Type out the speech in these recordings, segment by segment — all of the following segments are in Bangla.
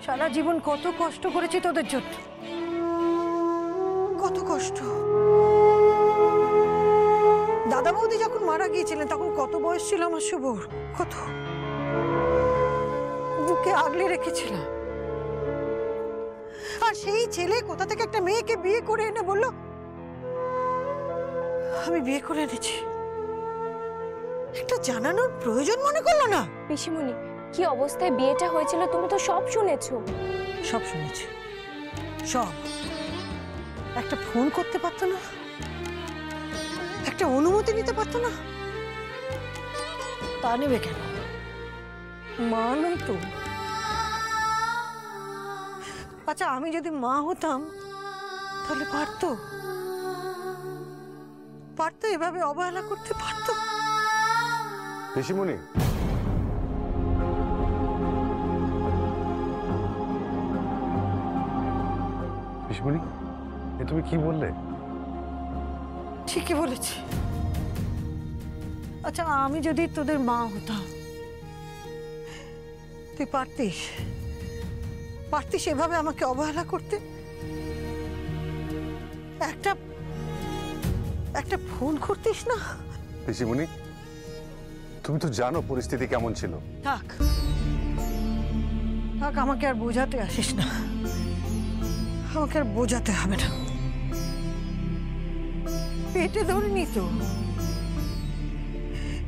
সারা জীবন কত কষ্ট করেছি তোদের জন্য, কত কষ্ট। দাদা বৌদি যখন মারা গিয়েছিলেন তখন কত বয়স ছিল আমার শুভর, কত বুকে আগলে রেখেছিলাম। আর সেই ছেলে কোথা থেকে একটা মেয়েকে বিয়ে করে এনে বলল আমি বিয়ে করে এনেছি। একটা জানানোর প্রয়োজন মনে করলো না। পিসিমণি, কি অবস্থায় বিয়েটা হয়েছিল তুমি তো সব শুনেছো। সব শুনেছি, সব। একটা ফোন করতে পারতো না, একটা অনুমতি নিতে পারতো না? তা নেবে কেন? মা নই তো। আচ্ছা, আমি যদি মা হতাম তাহলে পারতো? পারতো এভাবে অবহেলা করতে? পারতো? পিসিমণি, পিসিমণি, এ তুমি কি বললে? ঠিকই বলেছি। আচ্ছা, আমি যদি তোদের মা হতাম তুই পারতিস? পারতিস এভাবে আমাকে অবহেলা করতে? একটা ফোন করতিস না? পিসিমণি, তুমি তো জানো পরিস্থিতি কেমন ছিল। থাক থাক, আমাকে আর বোঝাতে আসিস না, আমাকে আর বোঝাতে হবে না। পেটে ধরিনি তো,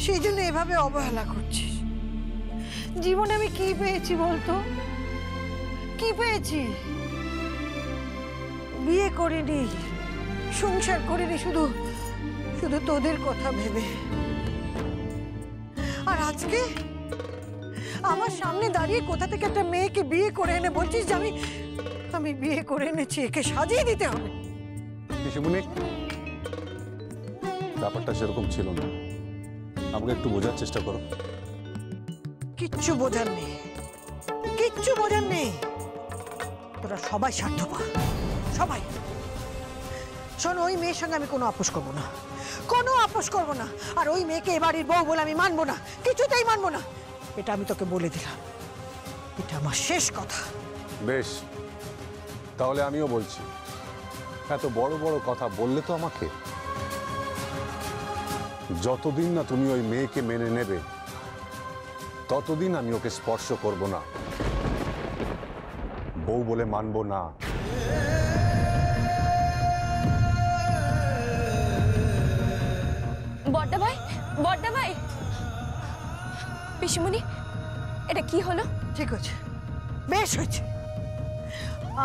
সেই জন্য এভাবে অবহেলা করছিস। জীবনে আমি কি পেয়েছি বলতো? কি পেয়েছি? বিয়ে করিনি, সংসার করিনি, শুধু শুধু তোদের কথা ভেবে। আর আজকে আমার সামনে দাঁড়িয়ে কোথা থেকে একটা মেয়েকে বিয়ে করে এনে বলছিস যে আমি বিয়ে করে এনেছি, একে সাজিয়ে দিতে হবে। পিসিমণি, ব্যাপারটা সেরকম ছিল না, আমাকে একটু বোঝার চেষ্টা করো। কিচ্ছু বোঝার নেই, কিচ্ছু বোঝার নেই। তোরা সবাই স্বার্থপর, সবাই। শোন, ওই মেয়ের সঙ্গে আমি কোনো আপোষ করবো না, কোনো আপোষ করবো না। আর ওই মেয়েকে এবাড়ির বউ বলে আমি মানবো না, কিছুতেই মানবো না। এটা আমি তোকে বলে দিলাম, এটা আমার শেষ কথা। বেশ, তাহলে আমিও বলছি, এত বড় বড় কথা বললে তো আমাকে, যতদিন না তুমি ওই মেয়েকে মেনে নেবে ততদিন আমি ওকে স্পর্শ করব না, বউ বলে মানব না। বড়দা ভাই, বড়দা ভাই। পিসিমণি, এটা কি হলো? ঠিক হয়েছে, বেশ হয়েছে।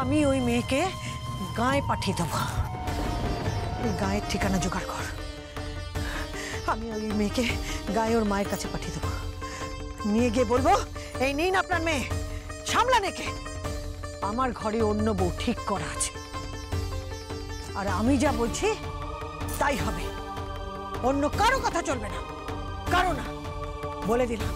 আমি ওই মেয়েকে গায়ে পাঠিয়ে দেবো। ওই গায়ের ঠিকানা জোগাড় কর। আমি ওই মেয়েকে গায়ে ওর মায়ের কাছে পাঠিয়ে দেবো। নিয়ে গিয়ে বলবো, এই নিন আপনার মেয়ে, সামলান একে। আমার ঘরে অন্য বউ ঠিক করা আছে, আর আমি যা বলছি তাই হবে। অন্য কারো কথা চলবে না, কারো না, বলে দিলাম।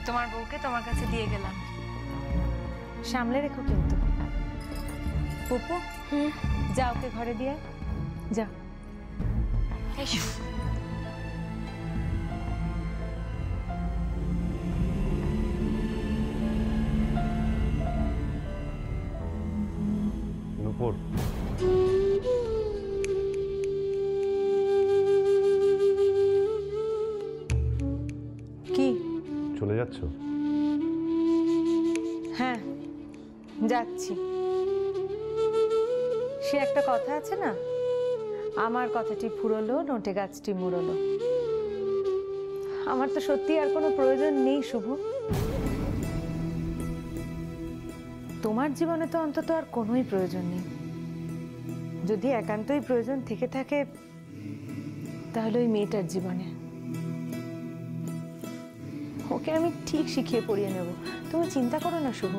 তোমার বউকে তোমার কাছে দিয়ে গেলাম, সামলে রেখো কিন্তু। পুপু, যাও ওকে ঘরে দিয়ে যাও। এসো। নূপুর, কি চলে যাচ্ছ? হ্যাঁ যাচ্ছি। সে একটা কথা আছে না, আমার কথাটি ফুরলো নোটে গাছটি মুড়লো। আমার তো সত্যি আর কোনো প্রয়োজন নেই শুভ। তোমার জীবনে তো অন্তত আর কোনোই প্রয়োজন নেই। যদি একান্তই প্রয়োজন থেকে থাকে তাহলে ওই মেয়েটার জীবনে। ওকে আমি ঠিক শিখিয়ে পড়িয়ে নেব, তুমি চিন্তা করো না শুভ।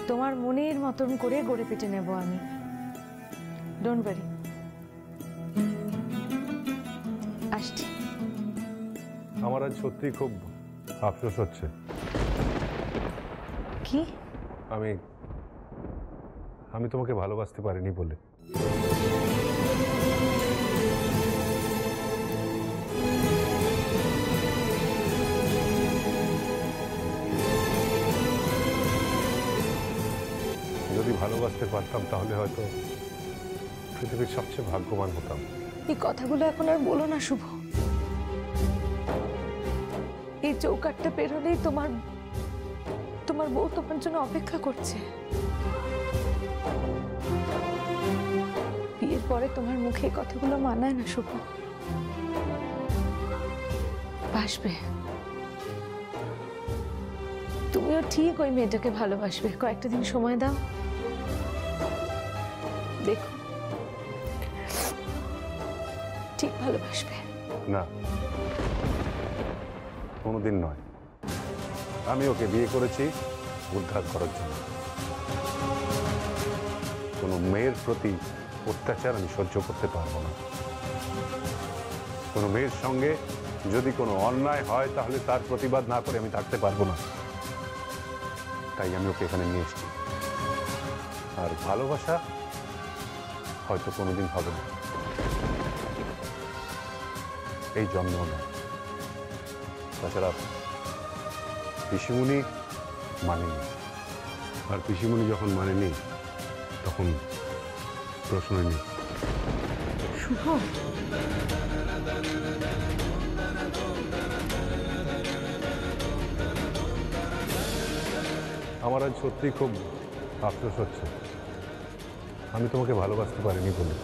তোমার মনের মতন করে গড়ে পেটে নেব আমি, ডোন্ট ওয়ারি। আসছি। আমার আজ সত্যি খুব আফসোস হচ্ছে। কি? আমি তোমাকে ভালোবাসতে পারিনি বলে। যদি ভালোবাসতে পারতাম তাহলে হয়তো পৃথিবীর সবচেয়ে ভাগ্যবান হতাম। এই কথাগুলো এখন আর বলো না শুভ। এই চৌকাঠটা পেরোলেই তোমার বউ তোমার জন্য অপেক্ষা করছে। বিয়ের পরে তোমার মুখে এই কথাগুলো মানায় না শুভ। বাসবে, তুমিও ঠিক ওই মেয়েটাকে ভালোবাসবে। কয়েকটা দিন সময় দাও, দেখো ঠিক ভালোবাসবে। না, কোনোদিন নয়। আমি ওকে বিয়ে করেছি উদ্ধার করার জন্য। কোনো মেয়ের প্রতি অত্যাচার আমি সহ্য করতে পারবো না। কোনো মেয়ের সঙ্গে যদি কোনো অন্যায় হয় তাহলে তার প্রতিবাদ না করে আমি থাকতে পারবো না। তাই আমি ওকে এখানে নিয়ে এসেছি। আর ভালোবাসা হয়তো কোনোদিন হবে না, এই জন্ম নয়। তাছাড়া পিসিমণি মানেনি, আর পিসিমণি যখন মানেনি তখন প্রশ্নই নেই। শুভ, আমার আজ সত্যি খুব আফসোস হচ্ছে। আমি তোমাকে ভালোবাসতে পারিনি বলে।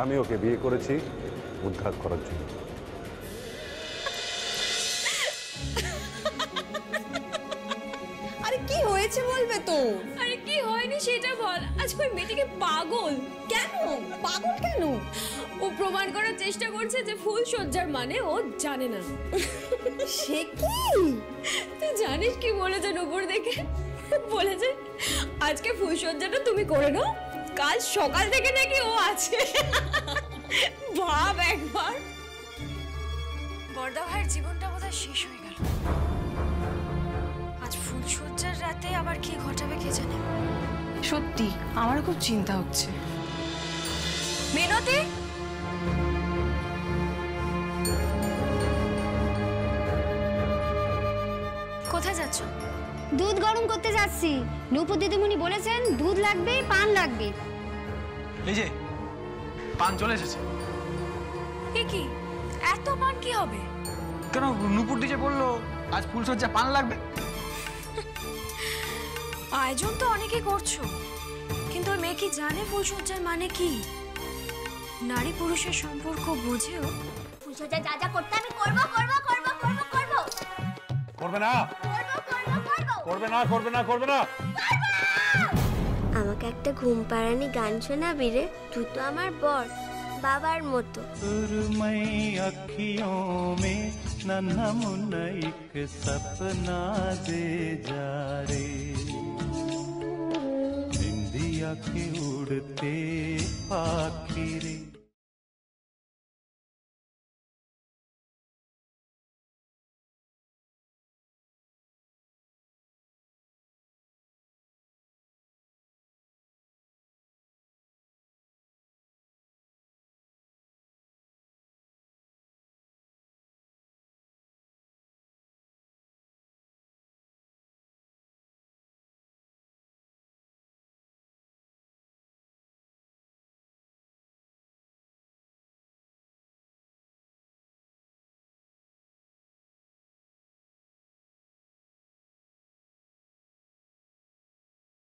আমি ওকে বিয়ে করেছি উদ্ধার করার জন্য। আরে কি হয়েছে বলবে তো? আরে কি হয়নি সেটা বল। আজকে ওই মেয়েটিকে পাগল। কেন পাগল কেন? ও প্রমাণ করার চেষ্টা করছে যে ফুল সজ্জার মানে ও জানে না। সে কি? তুই জানিস কি বলেছে উপর দেখে? বলেছে আজকে ফুল সজ্জাটা তুমি করে নাও, কাল সকাল থেকে নাকি ও আছে। ভাব একবার। বর্দা ভাইয়ের জীবনটা বোধহয় শেষ হয়ে গেল। আজ ফুলসজ্জার রাতে আবার কি ঘটাবে কে জানে। সত্যি আমার খুব চিন্তা হচ্ছে। মিনতি, কোথায় যাচ্ছ? দুধ গরম করতে যাচ্ছি। নূপুর দিদিমণি বলেছেন দুধ লাগবে, পান লাগবে। এই যে পান চলে এসেছে। এ কি এত পান কি হবে? কেন নুপুর যে বললো আজ ফুলসজ্জা পান লাগবে। আয়োজন তো অনেকেই করছো, কিন্তু ওই মেয়ে কি জানে ফুলসজ্জার মানে কি? নারী পুরুষের সম্পর্ক বোঝেও? ফুলসজ্জা যা যা করতে আমি করব করব করব করব করব। করবে না, করব করব করব। করবে না, করবে না, করবে না। আমাকে একটা ঘুম পাড়ানি গান শোনাবি রে? তুই তো আমার বর, বাবার মতো। सुरमई अखियों में नन्हा मुन्ना एक सपना दे जा रे, निंदिया के उड़ते पाखी रे।